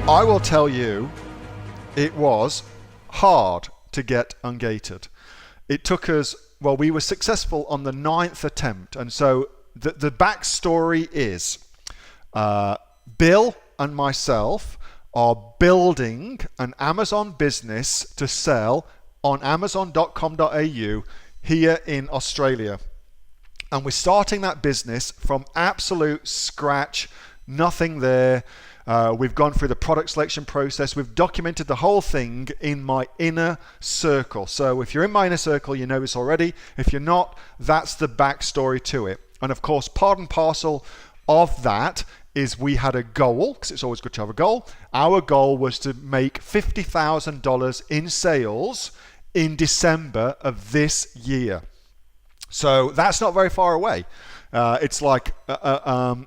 I will tell you, it was hard to get ungated. It took us, well, we were successful on the 9th attempt. And so the backstory is Bill and myself are building an Amazon business to sell on amazon.com.au here in Australia. And we're starting that business from absolute scratch, nothing there. We've gone through the product selection process. We've documented the whole thing in my inner circle. So if you're in my inner circle, you know this already. If you're not, that's the backstory to it. And of course, part and parcel of that is we had a goal, because it's always good to have a goal. Our goal was to make $50,000 in sales in December of this year. So that's not very far away. It's like a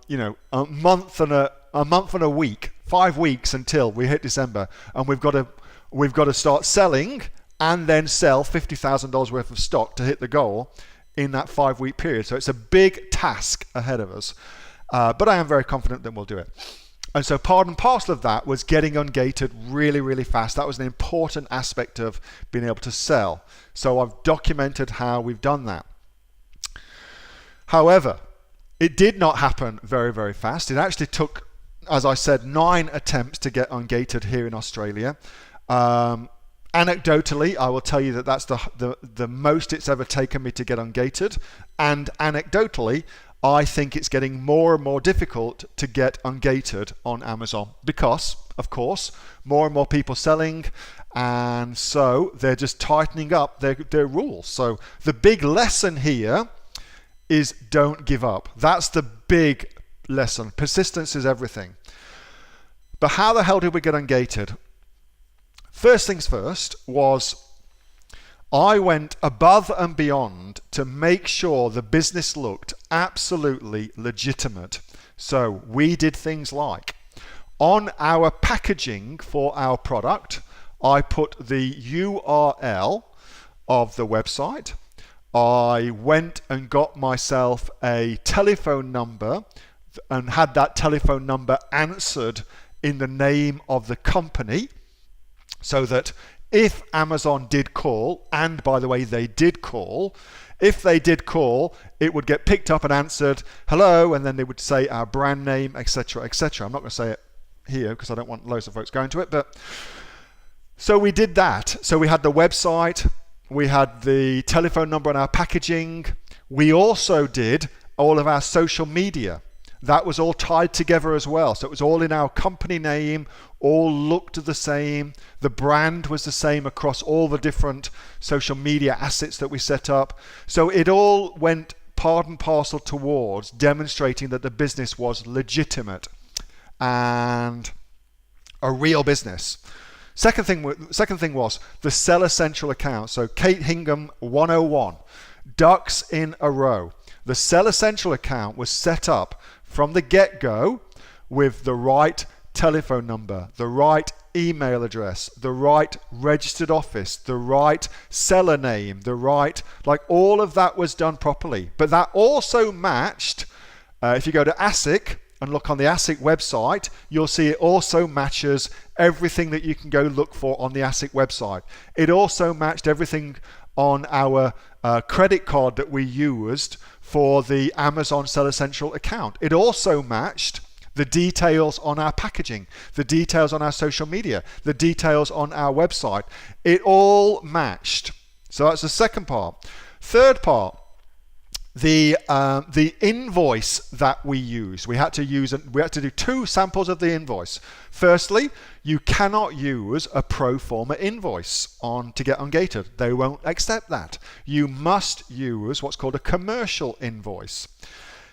month and a week, 5 weeks until we hit December, and we've got to start selling and then sell $50,000 worth of stock to hit the goal in that 5-week period. So it's a big task ahead of us, but I am very confident that we'll do it. And so part and parcel of that was getting ungated really, really fast. That was an important aspect of being able to sell. So I've documented how we've done that. However, it did not happen very, very fast. It actually took, as I said, 9 attempts to get ungated here in Australia. Anecdotally, I will tell you that that's the most it's ever taken me to get ungated. And anecdotally, I think it's getting more and more difficult to get ungated on Amazon because, of course, more and more people selling, and so they're just tightening up their rules. So the big lesson here is don't give up. That's the big lesson. Persistence is everything. But how the hell did we get ungated? First things first was I went above and beyond to make sure the business looked absolutely legitimate. So we did things like, on our packaging for our product, I put the URL of the website. I went and got myself a telephone number and had that telephone number answered in the name of the company, so that if Amazon did call, and by the way, they did call, if they did call, it would get picked up and answered, hello, and then they would say our brand name, etc., etc. I'm not going to say it here because I don't want loads of folks going to it, but so we did that. So we had the website, we had the telephone number on our packaging. We also did all of our social media. That was all tied together as well. So it was all in our company name, all looked the same. The brand was the same across all the different social media assets that we set up. So it all went part and parcel towards demonstrating that the business was legitimate and a real business. Second thing was the Seller Central account. So Kate Hingham 101, ducks in a row. The Seller Central account was set up from the get-go with the right telephone number, the right email address, the right registered office, the right seller name, like all of that was done properly. But that also matched, if you go to ASIC and look on the ASIC website, you'll see it also matches everything that you can go look for on the ASIC website. It also matched everything on our credit card that we used for the Amazon Seller Central account. It also matched the details on our packaging, the details on our social media, the details on our website. It all matched. So that's the second part. Third part, the invoice that we use. We had to do 2 samples of the invoice. Firstly, you cannot use a pro forma invoice to get ungated. They won't accept that. You must use what's called a commercial invoice.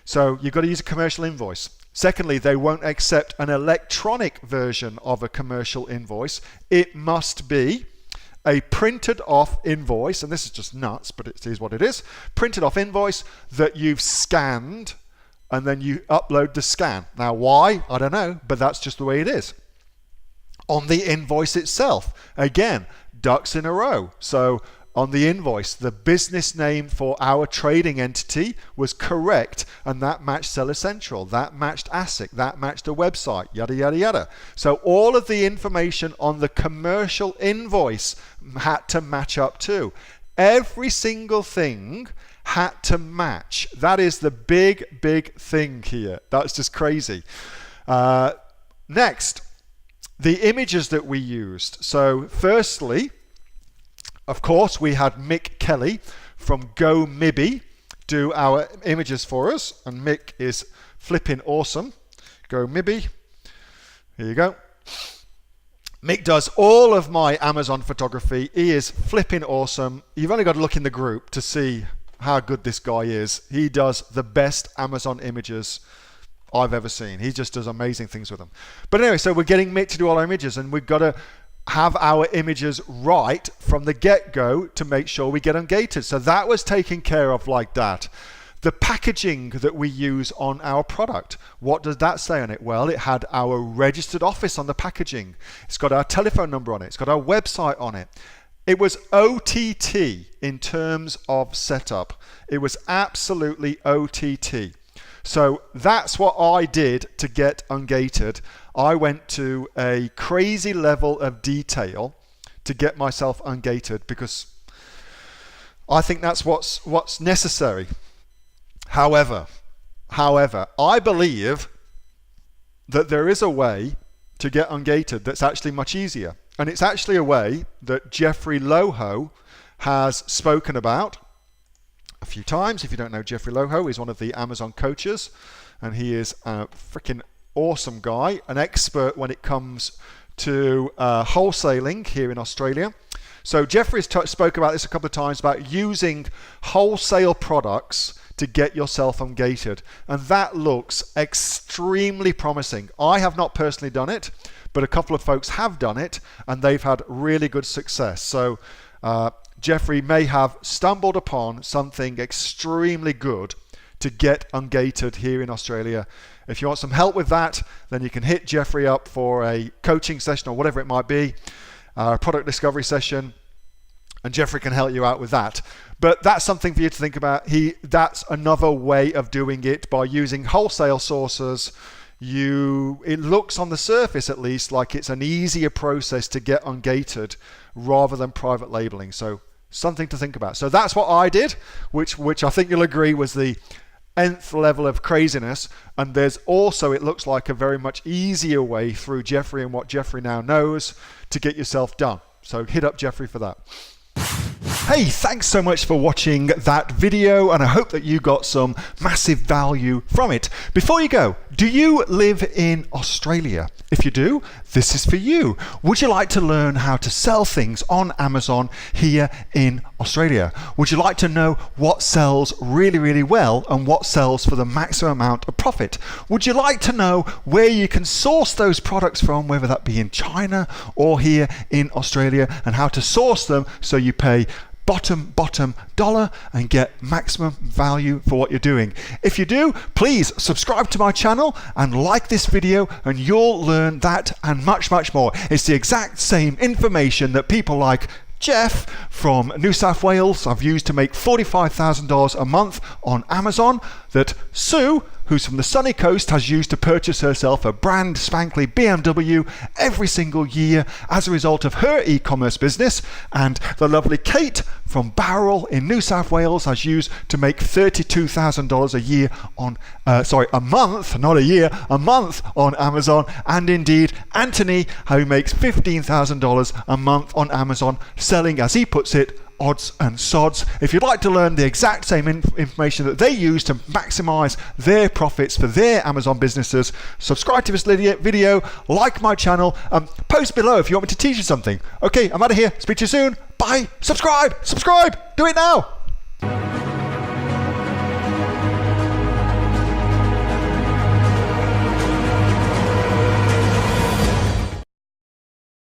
So you've got to use a commercial invoice. Secondly, they won't accept an electronic version of a commercial invoice. It must be a printed off invoice, and this is just nuts, but it is what it is. Printed off invoice that you've scanned, and then you upload the scan. Now why? I don't know, but that's just the way it is. On the invoice itself, again, ducks in a row. So on the invoice, the business name for our trading entity was correct, and that matched Seller Central, that matched ASIC, that matched a website, yada, yada, yada. So all of the information on the commercial invoice had to match up too. Every single thing had to match. That is the big, big thing here. That's just crazy. Next, the images that we used. So firstly, of course, we had Mick Kelly from GoMibby do our images for us, and Mick is flipping awesome. GoMibby, here you go. Mick does all of my Amazon photography. He is flipping awesome. You've only got to look in the group to see how good this guy is. He does the best Amazon images I've ever seen. He just does amazing things with them. But anyway, so we're getting Mick to do all our images, and we've got to have our images right from the get-go to make sure we get ungated. So that was taken care of like that. The packaging that we use on our product, what does that say on it? Well, it had our registered office on the packaging. It's got our telephone number on it. It's got our website on it. It was OTT in terms of setup. It was absolutely OTT. So that's what I did to get ungated. I went to a crazy level of detail to get myself ungated because I think that's what's necessary. However, I believe that there is a way to get ungated that's actually much easier. And it's actually a way that Jeffrey Loho has spoken about a few times. If you don't know Jeffrey Loho, he's one of the Amazon coaches, and he is a freaking awesome guy, an expert when it comes to wholesaling here in Australia. So Jeffrey has spoke about this a couple of times, about using wholesale products to get yourself ungated, and that looks extremely promising. I have not personally done it, but a couple of folks have done it, and they've had really good success. So Jeffrey may have stumbled upon something extremely good to get ungated here in Australia. If you want some help with that, then you can hit Jeffrey up for a coaching session or whatever it might be, a product discovery session, and Jeffrey can help you out with that. But that's something for you to think about. That's another way of doing it by using wholesale sources. It looks on the surface at least like it's an easier process to get ungated rather than private labeling. So something to think about. So that's what I did, which I think you'll agree was the nth level of craziness. And there's also, it looks like, a very much easier way through Jeffrey and what Jeffrey now knows to get yourself done. So hit up Jeffrey for that. Hey, thanks so much for watching that video, and I hope that you got some massive value from it. Before you go, do you live in Australia? If you do, this is for you. Would you like to learn how to sell things on Amazon here in Australia? Would you like to know what sells really, really well and what sells for the maximum amount of profit? Would you like to know where you can source those products from, whether that be in China or here in Australia, and how to source them so you pay bottom dollar and get maximum value for what you're doing? If you do, please subscribe to my channel and like this video, and you'll learn that and much more. It's the exact same information that people like Jeff from New South Wales have used to make $45,000 a month on Amazon, that Sue, who's from the sunny coast, has used to purchase herself a brand spankly BMW every single year as a result of her e-commerce business, and the lovely Kate from Bowral in New South Wales has used to make $32,000 a year on, a month, not a year, a month on Amazon, and indeed Anthony, who makes $15,000 a month on Amazon, selling, as he puts it, odds and sods. If you'd like to learn the exact same information that they use to maximize their profits for their Amazon businesses, subscribe to this video, like my channel, post below if you want me to teach you something. Okay, I'm out of here. Speak to you soon. Bye. Subscribe. Do it now.